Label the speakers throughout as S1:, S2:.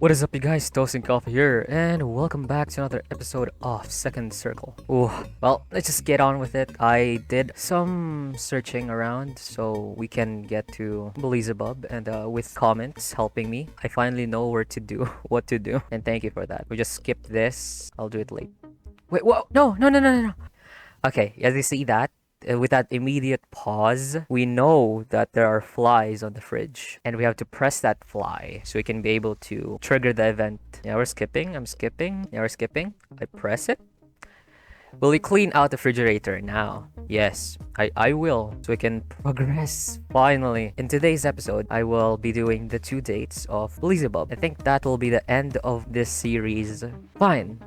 S1: What is up, you guys? Toast and Coffee here, and welcome back to another episode of Second Circle. Ooh, well, let's just get on with it. I did some searching around so we can get to Beelzebub, and with comments helping me, I finally know where to do what to do, and thank you for that. We just skipped this. I'll do it late. Wait, whoa, no, no, no, no, no, no. Okay, as you see that, with that immediate pause, we know that there are flies on the fridge, and we have to press that fly so we can be able to trigger the event. Yeah, we're skipping. I'm skipping. Yeah, we're skipping. I press it. Will we clean out the refrigerator now? Yes, I will, so we can progress finally. In today's episode, I will be doing the 2 dates of Beelzebub. I think that will be the end of this series. Fine.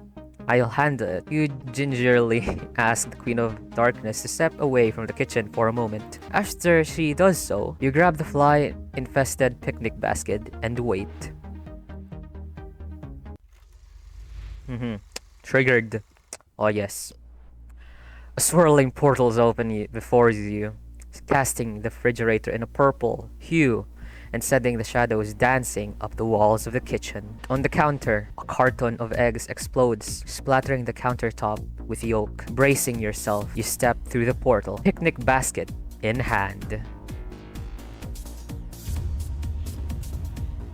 S1: I'll handle it. You gingerly ask the Queen of Darkness to step away from the kitchen for a moment. After she does so, you grab the fly-infested picnic basket and wait. Triggered. Oh yes. A swirling portals open before you, casting the refrigerator in a purple hue and setting the shadows dancing up the walls of the kitchen. On the counter, a carton of eggs explodes, splattering the countertop with yolk. Bracing yourself, you step through the portal, picnic basket in hand.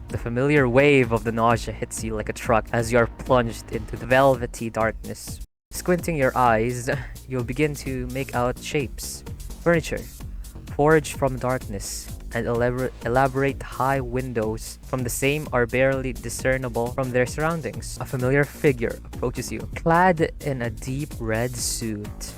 S1: The familiar wave of the nausea hits you like a truck as you are plunged into the velvety darkness. Squinting your eyes, you'll begin to make out shapes, furniture, forged from darkness, and elaborate high windows from the same are barely discernible from their surroundings. A familiar figure approaches you, clad in a deep red suit.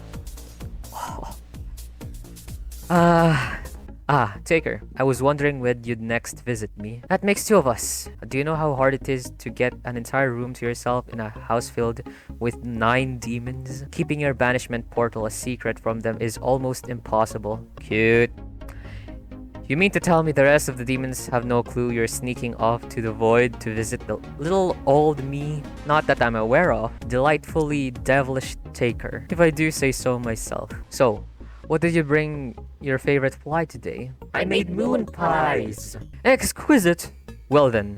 S1: Taker, I was wondering when you'd next visit me. That makes two of us. Do you know how hard it is to get an entire room to yourself in a house filled with 9 demons? Keeping your banishment portal a secret from them is almost impossible. Cute. You mean to tell me the rest of the demons have no clue you're sneaking off to the void to visit the little old me? Not that I'm aware of. Delightfully devilish Taker, if I do say so myself. So, what did you bring your favorite fly today? I made moon pies! Exquisite! Well then,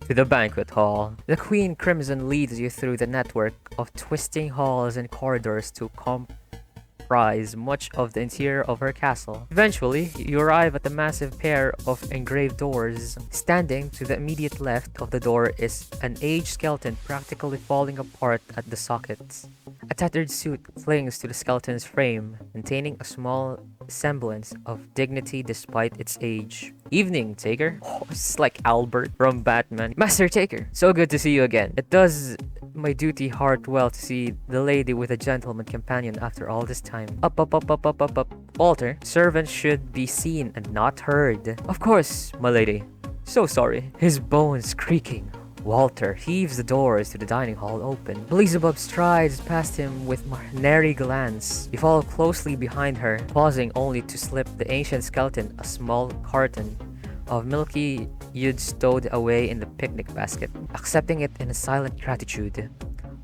S1: to the banquet hall. The Queen Crimson leads you through the network of twisting halls and corridors to comprise much of the interior of her castle. Eventually, you arrive at the massive pair of engraved doors. Standing to the immediate left of the door is an aged skeleton practically falling apart at the sockets. A tattered suit clings to the skeleton's frame, maintaining a small semblance of dignity despite its age. Evening, Taker. Oh, it's like Albert from Batman. Master Taker, so good to see you again. It does my duty heart well to see the lady with a gentleman companion after all this time. Up. Walter, servants should be seen and not heard. Of course, my lady. So sorry. His bones creaking. Walter heaves the doors to the dining hall open. Beelzebub strides past him with nary glance. You follow closely behind her, pausing only to slip the ancient skeleton a small carton of milky you'd stowed away in the picnic basket, accepting it in a silent gratitude.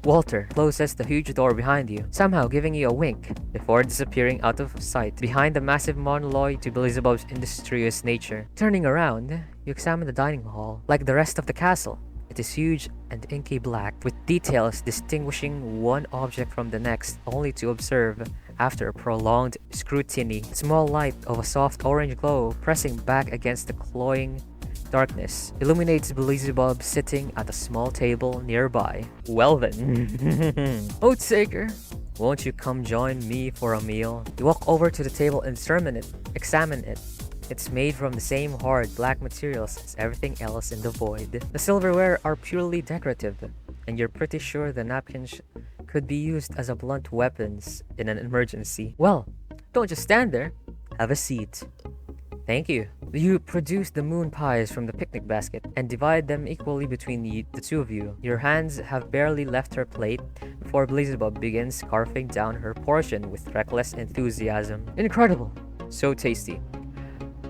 S1: Walter closes the huge door behind you, somehow giving you a wink, before disappearing out of sight behind the massive monologue to Beelzebub's industrious nature. Turning around, you examine the dining hall. Like the rest of the castle, it is huge and inky black, with details distinguishing one object from the next, only to observe, after a prolonged scrutiny, the small light of a soft orange glow pressing back against the cloying darkness illuminates Beelzebub sitting at a small table nearby. Well then. Oh, Taker, won't you come join me for a meal? You walk over to the table and examine it. It's made from the same hard black materials as everything else in the void. The silverware are purely decorative, and you're pretty sure the napkins could be used as a blunt weapons in an emergency. Well, don't just stand there. Have a seat. Thank you. You produce the moon pies from the picnic basket and divide them equally between the two of you. Your hands have barely left her plate before Beelzebub begins scarfing down her portion with reckless enthusiasm. Incredible. So tasty.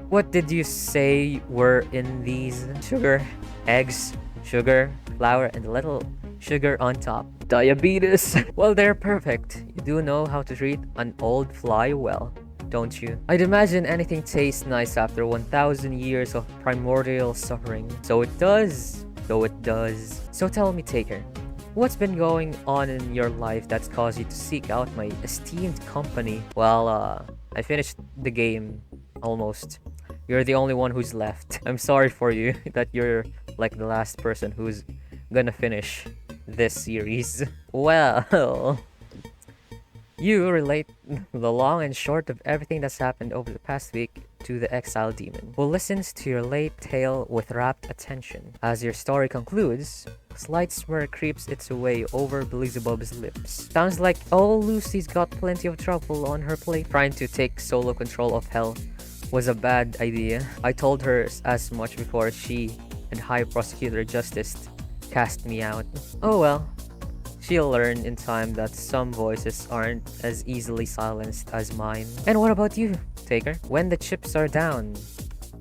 S1: What did you say were in these? Sugar, eggs, sugar, flour, and a little sugar on top. Diabetes! Well, they're perfect. You do know how to treat an old fly well, don't you? I'd imagine anything tastes nice after 1,000 years of primordial suffering. So it does. though it does. So tell me, Taker, what's been going on in your life that's caused you to seek out my esteemed company? Well, I finished the game almost. You're the only one who's left. I'm sorry for you that you're like the last person who's gonna finish this series. Well, you relate the long and short of everything that's happened over the past week to the exiled demon, who listens to your late tale with rapt attention. As your story concludes, a slight smirk creeps its way over Beelzebub's lips. Sounds like old Lucy's got plenty of trouble on her plate. Trying to take solo control of hell was a bad idea. I told her as much before she and High Prosecutor Justice cast me out. Oh well. She'll learn in time that some voices aren't as easily silenced as mine. And what about you, Taker? When the chips are down,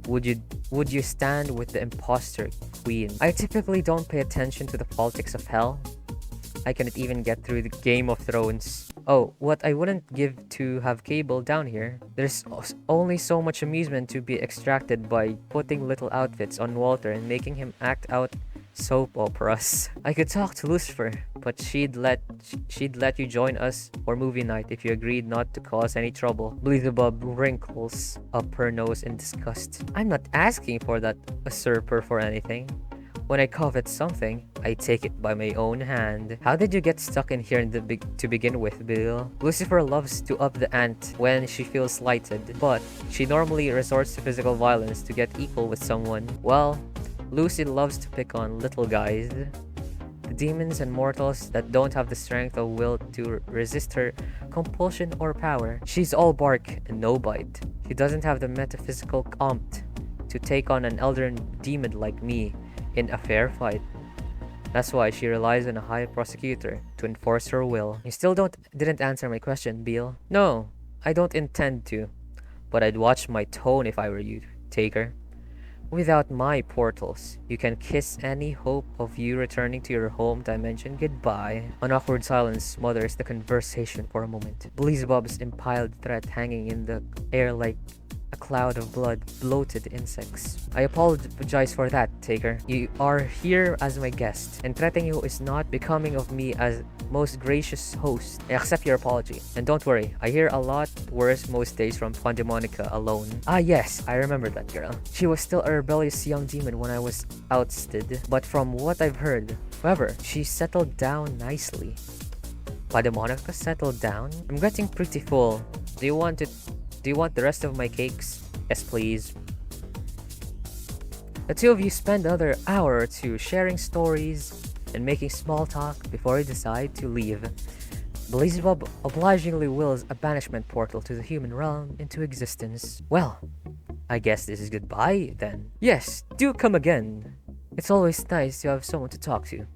S1: would you stand with the imposter queen? I typically don't pay attention to the politics of hell. I cannot even get through the Game of Thrones. Oh, what I wouldn't give to have cable down here. There's only so much amusement to be extracted by putting little outfits on Walter and making him act out soap operas. I could talk to Lucifer, but she'd let you join us for movie night if you agreed not to cause any trouble. Beelzebub wrinkles up her nose in disgust. I'm not asking for that usurper for anything. When I covet something, I take it by my own hand. How did you get stuck in here to begin with, Bill? Lucifer loves to up the ante when she feels slighted, but she normally resorts to physical violence to get equal with someone. Well, Lucy loves to pick on little guys. The demons and mortals that don't have the strength of will to resist her compulsion or power. She's all bark and no bite. She doesn't have the metaphysical compt to take on an elder demon like me in a fair fight. That's why she relies on a high prosecutor to enforce her will. You still didn't answer my question, Beal. No, I don't intend to, but I'd watch my tone if I were you, Taker. Without my portals, you can kiss any hope of you returning to your home dimension goodbye. An awkward silence smothers the conversation for a moment. Beelzebub's impaled threat hanging in the air like a cloud of bloated insects. I apologize for that, Taker. You are here as my guest, and threatening you is not becoming of me as most gracious host. I accept your apology. And don't worry, I hear a lot worse most days from Pandemonica alone. Ah yes, I remember that girl. She was still a rebellious young demon when I was ousted, but from what I've heard, however, she settled down nicely. Pandemonica settled down? I'm getting pretty full. Do you want the rest of my cakes? Yes, please. The two of you spend another hour or two sharing stories and making small talk before you decide to leave. Beelzebub obligingly wills a banishment portal to the human realm into existence. Well, I guess this is goodbye then. Yes, do come again. It's always nice to have someone to talk to.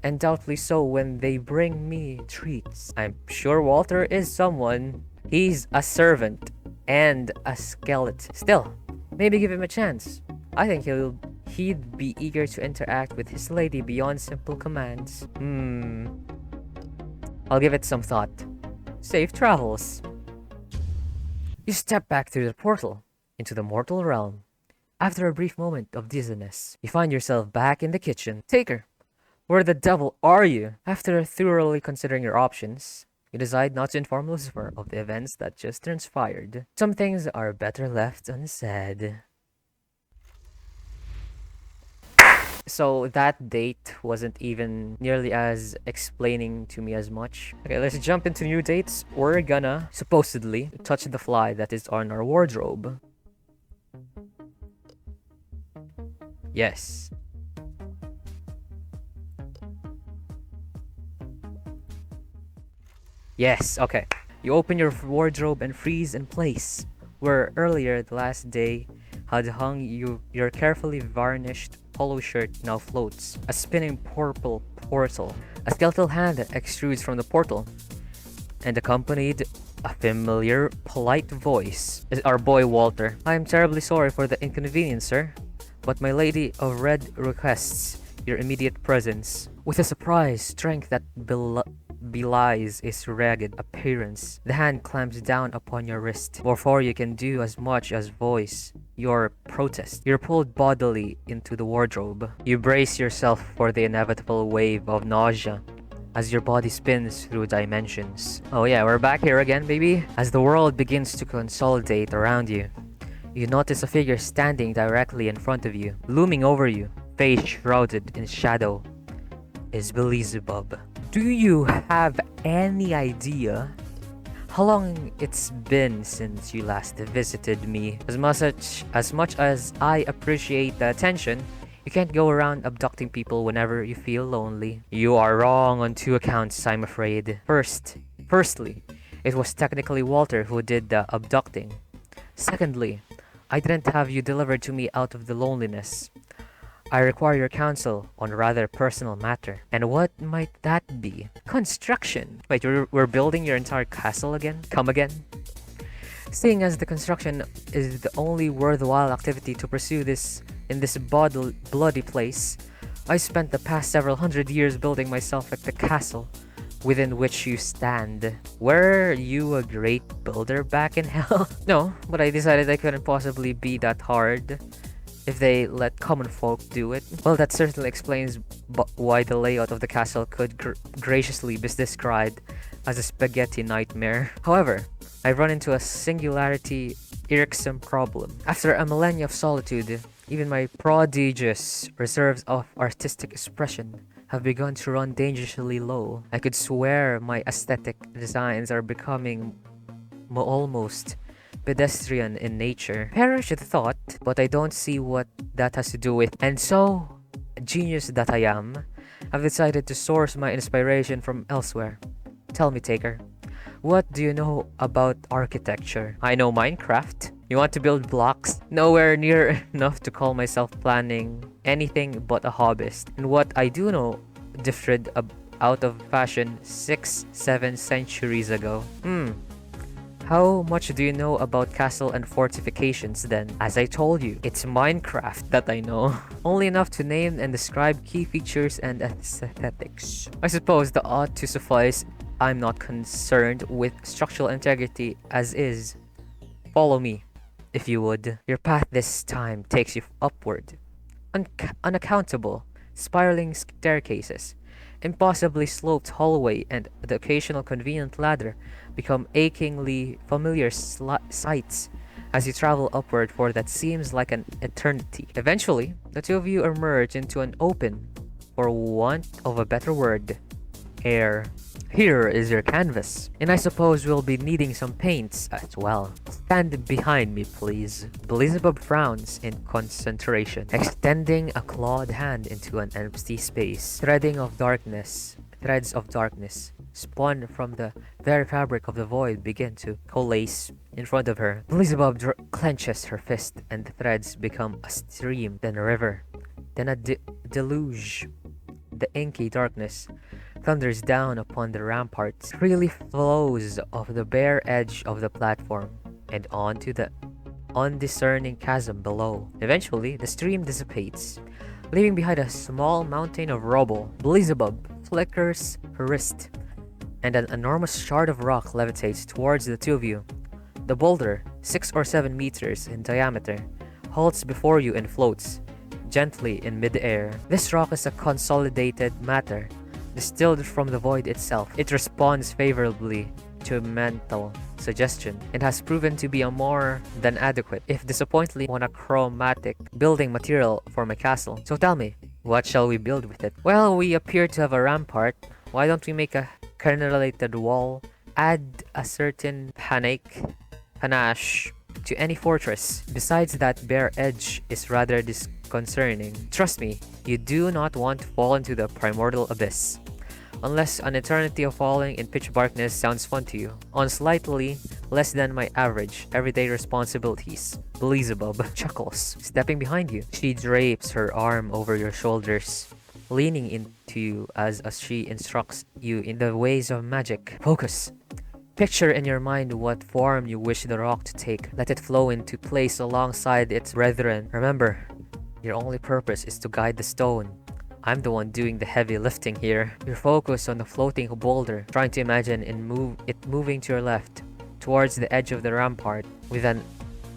S1: And doubtfully so when they bring me treats. I'm sure Walter is someone. He's a servant and a skeleton. Still, maybe give him a chance. I think he'd be eager to interact with his lady beyond simple commands. I'll give it some thought. Safe travels. You step back through the portal into the mortal realm. After a brief moment of dizziness, you find yourself back in the kitchen. Taker, where the devil are you? After thoroughly considering your options, you decide not to inform Lucifer of the events that just transpired. Some things are better left unsaid. So that date wasn't even nearly as explaining to me as much. Okay, let's jump into new dates. We're gonna, supposedly, touch the fly that is on our wardrobe. Yes. Yes, okay. You open your wardrobe and freeze in place, where earlier the last day had hung your carefully varnished polo shirt now floats. A spinning purple portal. A skeletal hand that extrudes from the portal. And accompanied a familiar, polite voice. Is our boy Walter. I am terribly sorry for the inconvenience, sir, but my lady of red requests your immediate presence. With a surprise strength that belies its ragged appearance. The hand clamps down upon your wrist. Before you can do as much as voice your protest, you're pulled bodily into the wardrobe. You brace yourself for the inevitable wave of nausea as your body spins through dimensions. Oh yeah, we're back here again, baby. As the world begins to consolidate around you, you notice a figure standing directly in front of you. Looming over you, face shrouded in shadow, is Beelzebub. Do you have any idea how long it's been since you last visited me? As much as I appreciate the attention, you can't go around abducting people whenever you feel lonely. You are wrong on two accounts, I'm afraid. Firstly, it was technically Walter who did the abducting. Secondly, I didn't have you delivered to me out of the loneliness. I require your counsel on a rather personal matter. And what might that be? Construction. Wait, we're building your entire castle again? Come again? Seeing as the construction is the only worthwhile activity to pursue in this bloody place, I spent the past several hundred years building myself like the castle within which you stand. Were you a great builder back in hell? No, but I decided I couldn't possibly be that hard if they let common folk do it. Well, that certainly explains why the layout of the castle could graciously be described as a spaghetti nightmare. However, I run into a singularity irksome problem. After a millennia of solitude, even my prodigious reserves of artistic expression have begun to run dangerously low. I could swear my aesthetic designs are becoming almost pedestrian in nature. Perish the thought, but I don't see what that has to do with. And so, genius that I am, I've decided to source my inspiration from elsewhere. Tell me, Taker, what do you know about architecture? I know Minecraft. You want to build blocks? Nowhere near enough to call myself planning anything but a hobbyist. And what I do know differed out of fashion 6-7 centuries ago. How much do you know about castle and fortifications then? As I told you, it's Minecraft that I know. Only enough to name and describe key features and aesthetics. I suppose that ought to suffice. I'm not concerned with structural integrity as is. Follow me, if you would. Your path this time takes you upward. Unaccountable, spiraling staircases, impossibly sloped hallway, and the occasional convenient ladder become achingly familiar sights as you travel upward for that seems like an eternity. Eventually, the two of you emerge into an open, for want of a better word, air. Here is your canvas, and I suppose we'll be needing some paints as well. Stand behind me, please. Beelzebub frowns in concentration, extending a clawed hand into an empty space. Threads of darkness, spun from the very fabric of the void, begin to coalesce in front of her. Beelzebub clenches her fist, and the threads become a stream, then a river, then a deluge. The inky darkness thunders down upon the ramparts, freely flows off the bare edge of the platform and onto the undiscerning chasm below. Eventually, the stream dissipates, leaving behind a small mountain of rubble. Beelzebub flickers her wrist, and an enormous shard of rock levitates towards the two of you. The boulder, 6 or 7 meters in diameter, halts before you and floats gently in mid-air. This rock is a consolidated matter, distilled from the void itself. It responds favorably to mental suggestion and has proven to be a more than adequate, if disappointingly monochromatic, building material for my castle. So tell me, what shall we build with it? Well, we appear to have a rampart. Why don't we make a crenellated wall? Add a certain panache to any fortress. Besides, that bare edge is rather disconcerting. Trust me, you do not want to fall into the primordial abyss. Unless an eternity of falling in pitch darkness sounds fun to you. On slightly less than my average everyday responsibilities. Beelzebub chuckles, stepping behind you. She drapes her arm over your shoulders, leaning into you as she instructs you in the ways of magic. Focus. Picture in your mind what form you wish the rock to take. Let it flow into place alongside its brethren. Remember, your only purpose is to guide the stone. I'm the one doing the heavy lifting here. You're focused on the floating boulder, trying to imagine it moving to your left, towards the edge of the rampart, with an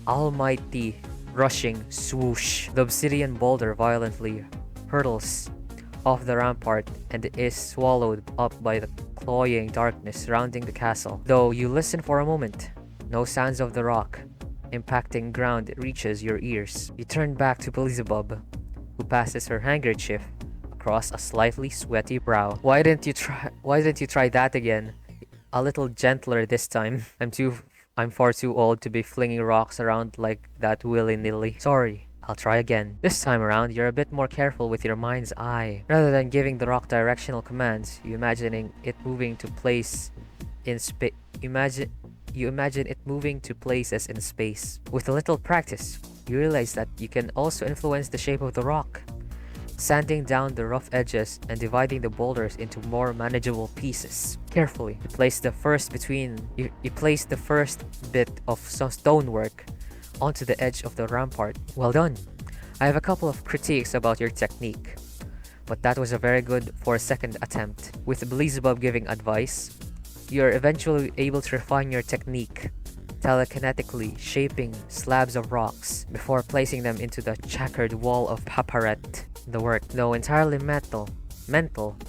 S1: almighty rushing swoosh. The obsidian boulder violently hurtles off the rampart and is swallowed up by the cloying darkness surrounding the castle. Though you listen for a moment, no sounds of the rock impacting ground reaches your ears. You turn back to Beelzebub, who passes her handkerchief across a slightly sweaty brow. Why didn't you try that again? A little gentler this time. I'm far too old to be flinging rocks around like that willy-nilly. Sorry, I'll try again. This time around, you're a bit more careful with your mind's eye. Rather than giving the rock directional commands, you imagine it moving to places in space. With a little practice, you realize that you can also influence the shape of the rock, sanding down the rough edges and dividing the boulders into more manageable pieces. Carefully, you place the first bit of some stonework onto the edge of the rampart. Well done. I have a couple of critiques about your technique, but that was a very good for a second attempt. With Beelzebub giving advice, you're eventually able to refine your technique, telekinetically shaping slabs of rocks before placing them into the checkered wall of paparet. The work, though entirely mental,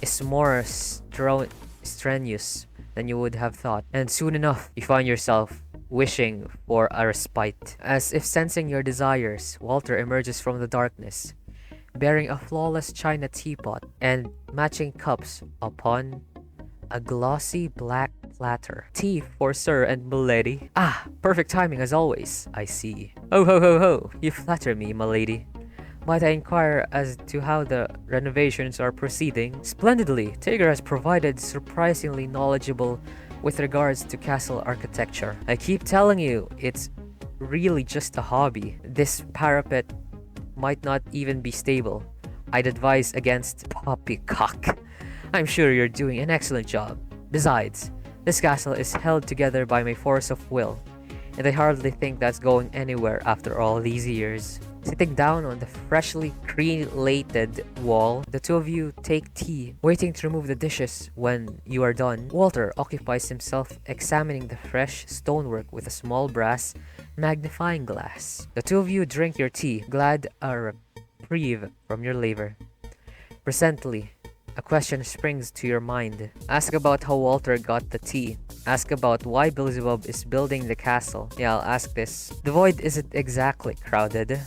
S1: is more strenuous than you would have thought, and soon enough, you find yourself wishing for a respite. As if sensing your desires, Walter emerges from the darkness, bearing a flawless china teapot and matching cups upon a glossy black platter. Tea for sir and milady. Ah, perfect timing as always, I see. Oh ho ho ho, you flatter me, milady. Might I inquire as to how the renovations are proceeding? Splendidly. Tigger has provided surprisingly knowledgeable with regards to castle architecture. I keep telling you, it's really just a hobby. This parapet might not even be stable. I'd advise against poppycock. I'm sure you're doing an excellent job. Besides, this castle is held together by my force of will, and I hardly think that's going anywhere after all these years. Sitting down on the freshly created wall, the two of you take tea, waiting to remove the dishes when you are done. Walter occupies himself examining the fresh stonework with a small brass magnifying glass. The two of you drink your tea, glad a reprieve from your labor. Presently, a question springs to your mind. Ask about how Walter got the tea. Ask about why Beelzebub is building the castle. Yeah, I'll ask this. The void isn't exactly crowded.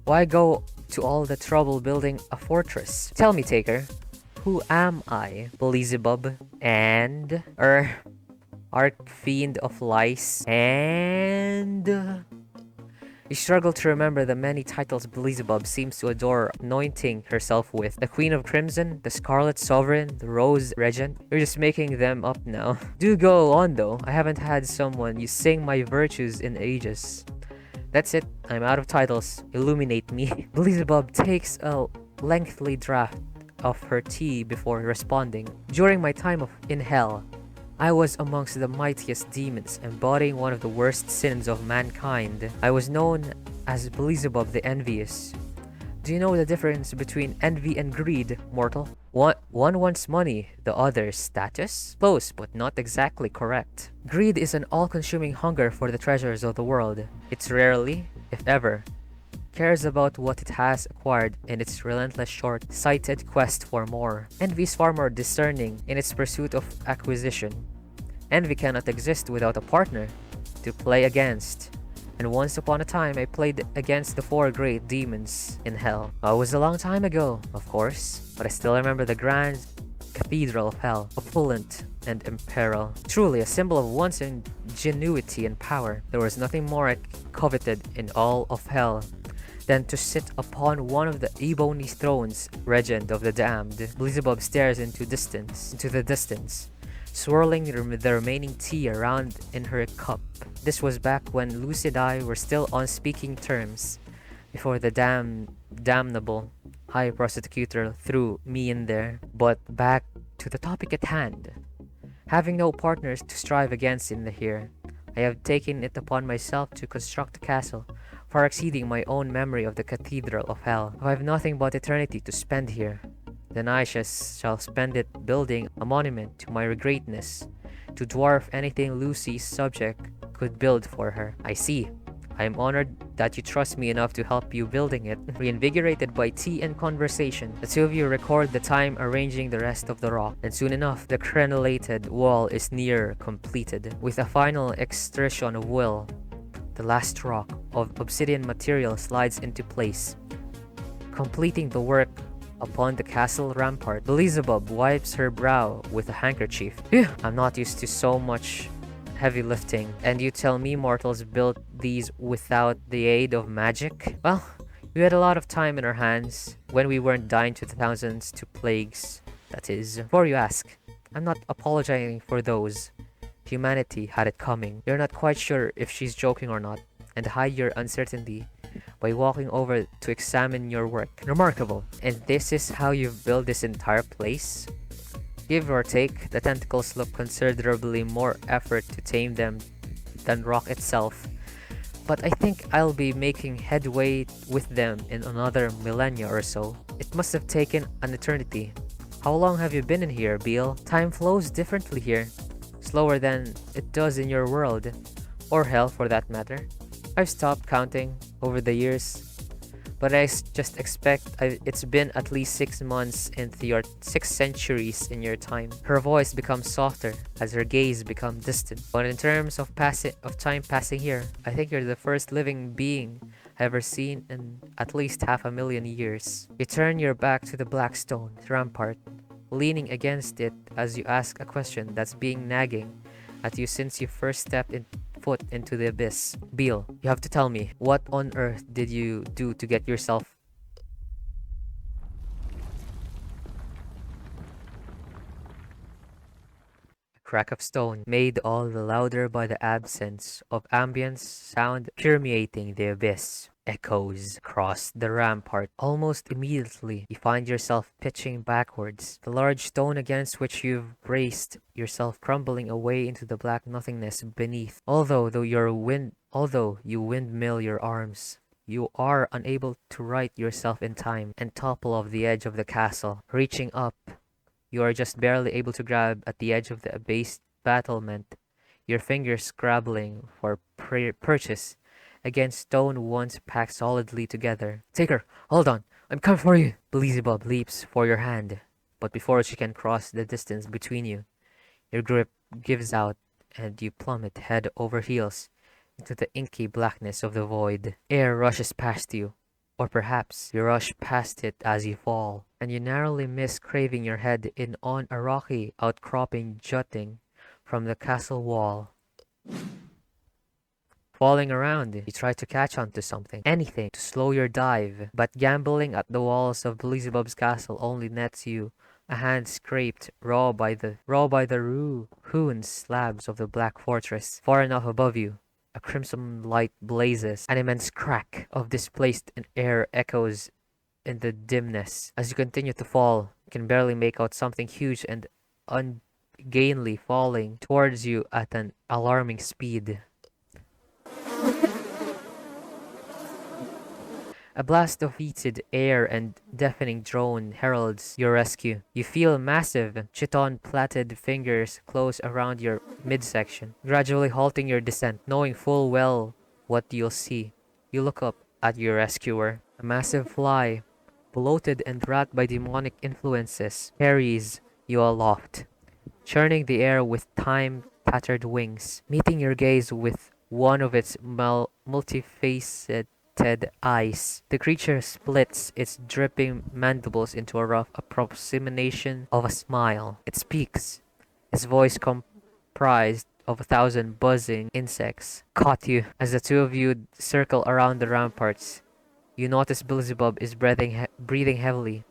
S1: Why go to all the trouble building a fortress? Tell me, Taker, who am I? Beelzebub and... Archfiend of Lice and... You struggle to remember the many titles Beelzebub seems to adore anointing herself with. The Queen of Crimson, the Scarlet Sovereign, the Rose Regent. You're just making them up now. Do go on though. I haven't had someone you sing my virtues in ages. That's it. I'm out of titles. Illuminate me. Beelzebub takes a lengthy draught of her tea before responding. During my time in hell, I was amongst the mightiest demons, embodying one of the worst sins of mankind. I was known as Beelzebub the Envious. Do you know the difference between envy and greed, mortal? One wants money, the other status? Close, but not exactly correct. Greed is an all-consuming hunger for the treasures of the world. It rarely, if ever, cares about what it has acquired in its relentless short-sighted quest for more. Envy is far more discerning in its pursuit of acquisition. Envy cannot exist without a partner to play against. And once upon a time, I played against the 4 great demons in hell. It was a long time ago, of course, but I still remember the grand cathedral of hell, opulent and imperiled. Truly a symbol of one's ingenuity and power. There was nothing more I coveted in all of hell than to sit upon one of the ebony thrones, regent of the damned. Beelzebub stares into the distance, swirling the remaining tea around in her cup. This was back when Lucy and I were still on speaking terms, before the damnable high prosecutor threw me in there. But back to the topic at hand. Having no partners to strive against in the here, I have taken it upon myself to construct a castle far exceeding my own memory of the cathedral of hell. I have nothing but eternity to spend here. then I shall spend it building a monument to my greatness, to dwarf anything Lucy's subject could build for her. I see. I am honored that you trust me enough to help you building it. Reinvigorated by tea and conversation, the two of you record the time arranging the rest of the rock, and soon enough, the crenellated wall is near completed. With a final exertion of will, the last rock of obsidian material slides into place, completing the work upon the castle rampart. Beelzebub wipes her brow with a handkerchief. Phew, I'm not used to so much heavy lifting. And you tell me mortals built these without the aid of magic? Well, we had a lot of time in our hands when we weren't dying to the thousands to plagues. That is, before you ask, I'm not apologizing for those. Humanity had it coming. You're not quite sure if she's joking or not, and hide your uncertainty by walking over to examine your work. Remarkable. And this is how you've built this entire place? Give or take, the tentacles look considerably more effort to tame them than rock itself. But I think I'll be making headway with them in another millennia or so. It must have taken an eternity. How long have you been in here, Beal? Time flows differently here. Slower than it does in your world. Or hell, for that matter. I've stopped counting over the years, but just expect it's been at least 6 months into your 6 centuries in your time. Her voice becomes softer as her gaze becomes distant. But in terms of time passing here, I think you're the first living being I've ever seen in at least 500,000 years. You turn your back to the black stone rampart, leaning against it as you ask a question that's been nagging at you since you first stepped foot into the abyss. Beal, you have to tell me, what on earth did you do to get yourself... A crack of stone, made all the louder by the absence of ambient sound permeating the abyss, echoes across the rampart. Almost immediately, you find yourself pitching backwards, the large stone against which you've braced yourself crumbling away into the black nothingness beneath. Although you windmill your arms, you are unable to right yourself in time and topple off the edge of the castle. Reaching up, you are just barely able to grab at the edge of the abased battlement, your fingers scrabbling for purchase against stone once packed solidly together. Taker, hold on, I'm coming for you! Beelzebub leaps for your hand, but before she can cross the distance between you, your grip gives out and you plummet head over heels into the inky blackness of the void. Air rushes past you, or perhaps you rush past it as you fall, and you narrowly miss craving your head in on a rocky outcropping jutting from the castle wall. Falling around, you try to catch onto something, anything, to slow your dive, but gambling at the walls of Beelzebub's castle only nets you a hand scraped raw by the hewn slabs of the black fortress. Far enough above you, a crimson light blazes. An immense crack of displaced air echoes in the dimness. As you continue to fall, you can barely make out something huge and ungainly falling towards you at an alarming speed. A blast of heated air and deafening drone heralds your rescue. You feel massive, chiton-plaited fingers close around your midsection, gradually halting your descent. Knowing full well what you'll see, you look up at your rescuer. A massive fly, bloated and racked by demonic influences, carries you aloft, churning the air with time-tattered wings. Meeting your gaze with one of its multifaceted eyes, the creature splits its dripping mandibles into a rough approximation of a smile. It speaks, its voice comprised of 1,000 buzzing insects. Caught you. As the two of you circle around the ramparts, you notice Beelzebub is breathing heavily,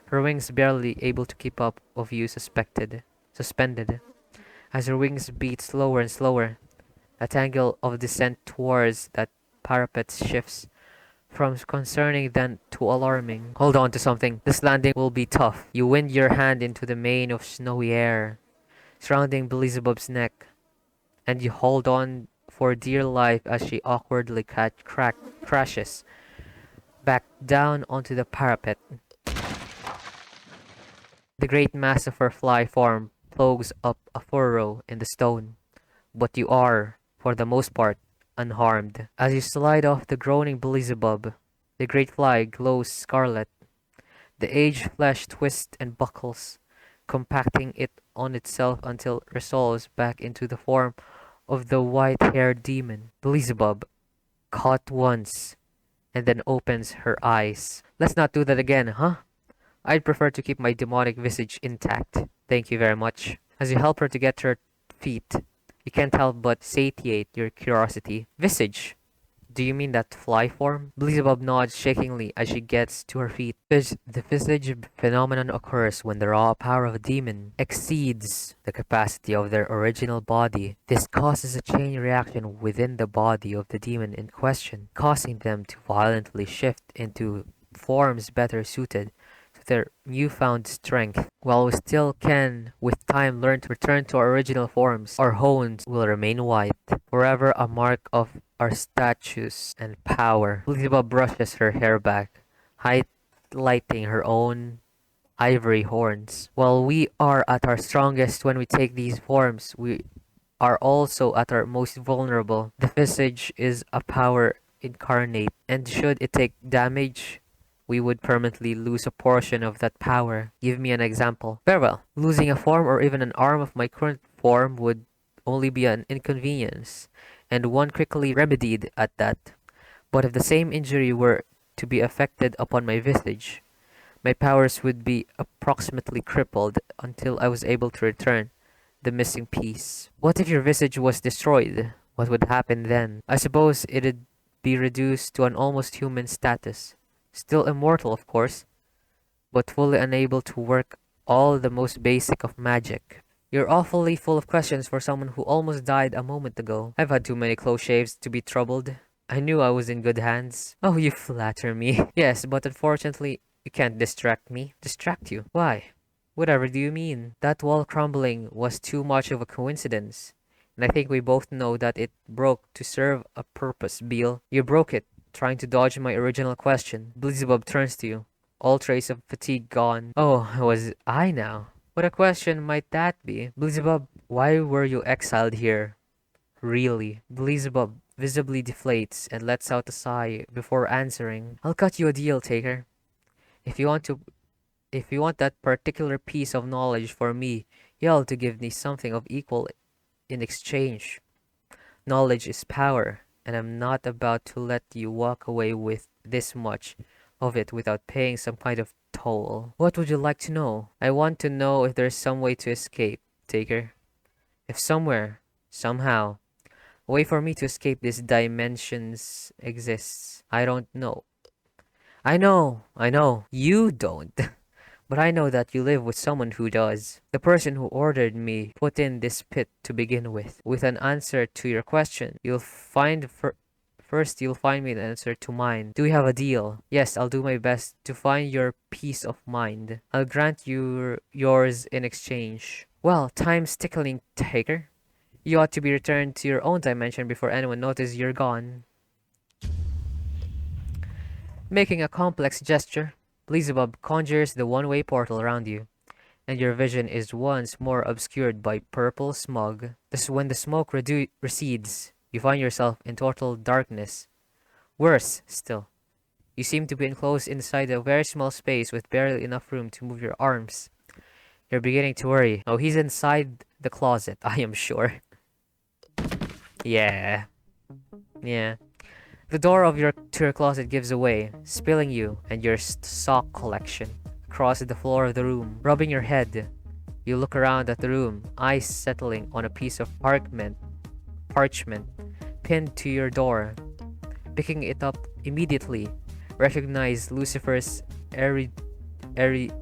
S1: her wings barely able to keep up of you suspended. As her wings beat slower and slower, that angle of descent towards that parapet shifts from concerning then to alarming. Hold on to something. This landing will be tough. You wind your hand into the mane of snowy air surrounding Beelzebub's neck, and you hold on for dear life as she awkwardly crashes back down onto the parapet. The great mass of her fly form plows up a furrow in the stone, but you are, for the most part, unharmed. As you slide off the groaning Beelzebub, the great fly glows scarlet. The aged flesh twists and buckles, compacting it on itself until it resolves back into the form of the white-haired demon. Beelzebub, caught once, and then opens her eyes. Let's not do that again, huh? I'd prefer to keep my demonic visage intact. Thank you very much. As you help her to get to her feet, you can't help but satiate your curiosity. Visage? Do you mean that fly form? Beelzebub nods shakingly as she gets to her feet. The visage phenomenon occurs when the raw power of a demon exceeds the capacity of their original body. This causes a chain reaction within the body of the demon in question, causing them to violently shift into forms better suited to their newfound strength. While we still can, with time, learn to return to our original forms, our hones will remain white, forever a mark of our status and power. Beelzebub brushes her hair back, highlighting her own ivory horns. While we are at our strongest when we take these forms, we are also at our most vulnerable. The visage is a power incarnate, and should it take damage, we would permanently lose a portion of that power. Give me an example. Very well. Losing a form or even an arm of my current form would only be an inconvenience, and one quickly remedied at that. But if the same injury were to be affected upon my visage, my powers would be approximately crippled until I was able to return the missing piece. What if your visage was destroyed? What would happen then? I suppose it'd be reduced to an almost human status. Still immortal, of course, but fully unable to work all the most basic of magic. You're awfully full of questions for someone who almost died a moment ago. I've had too many close shaves to be troubled. I knew I was in good hands. Oh, you flatter me. Yes, but unfortunately, you can't distract me. Distract you? Why? Whatever do you mean? That wall crumbling was too much of a coincidence. And I think we both know that it broke to serve a purpose, Beal. You broke it, trying to dodge my original question. Beelzebub turns to you, all trace of fatigue gone. Oh, was I now? What a question might that be? Beelzebub, why were you exiled here? Really? Beelzebub visibly deflates and lets out a sigh before answering. I'll cut you a deal, Taker. If you want to if you want that particular piece of knowledge for me, you'll have to give me something of equal in exchange. Knowledge is power, and I'm not about to let you walk away with this much of it without paying some kind of toll. What would you like to know? I want to know if there's some way to escape, Taker. If somewhere, somehow, a way for me to escape these dimensions exists. I don't know. I know, you don't. But I know that you live with someone who does. The person who ordered me put in this pit to begin with. With an answer to your question, first you'll find me an answer to mine. Do we have a deal? Yes, I'll do my best to find your peace of mind. I'll grant you yours in exchange. Well, time's tickling, Taker. You ought to be returned to your own dimension before anyone notices you're gone. Making a complex gesture, Beelzebub conjures the one-way portal around you, and your vision is once more obscured by purple smog. When the smoke recedes, you find yourself in total darkness. Worse still, you seem to be enclosed inside a very small space with barely enough room to move your arms. You're beginning to worry. Oh, he's inside the closet, I am sure. Yeah. Yeah. The door of your closet gives away, spilling you and your sock collection across the floor of the room. Rubbing your head, you look around at the room, eyes settling on a piece of parchment pinned to your door. Picking it up immediately, recognize Lucifer's erudite,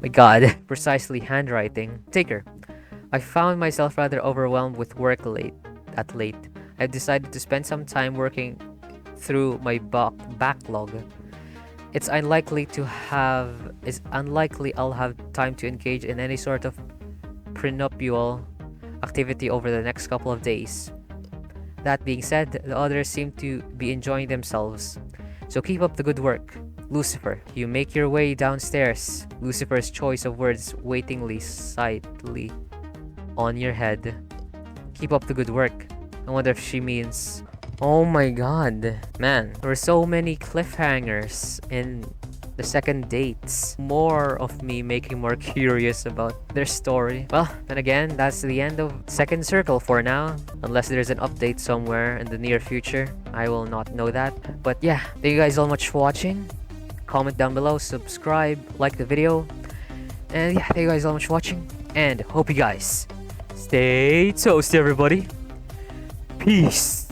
S1: my god, precisely handwriting. Taker, I found myself rather overwhelmed with work late. I've decided to spend some time working through my backlog. It's unlikely I'll have time to engage in any sort of prenuptial activity over the next couple of days. That being said, the others seem to be enjoying themselves, so keep up the good work. Lucifer, you make your way downstairs. Lucifer's choice of words waitingly sightly on your head. Keep up the good work. I wonder if she means... Oh my god. Man, there were so many cliffhangers in the second dates. More of me making more curious about their story. Well, then again, that's the end of Second Circle for now. Unless there's an update somewhere in the near future. I will not know that. But yeah, thank you guys so much for watching. Comment down below, subscribe, like the video. And yeah, thank you guys so much for watching. And hope you guys stay toasty, everybody. Peace.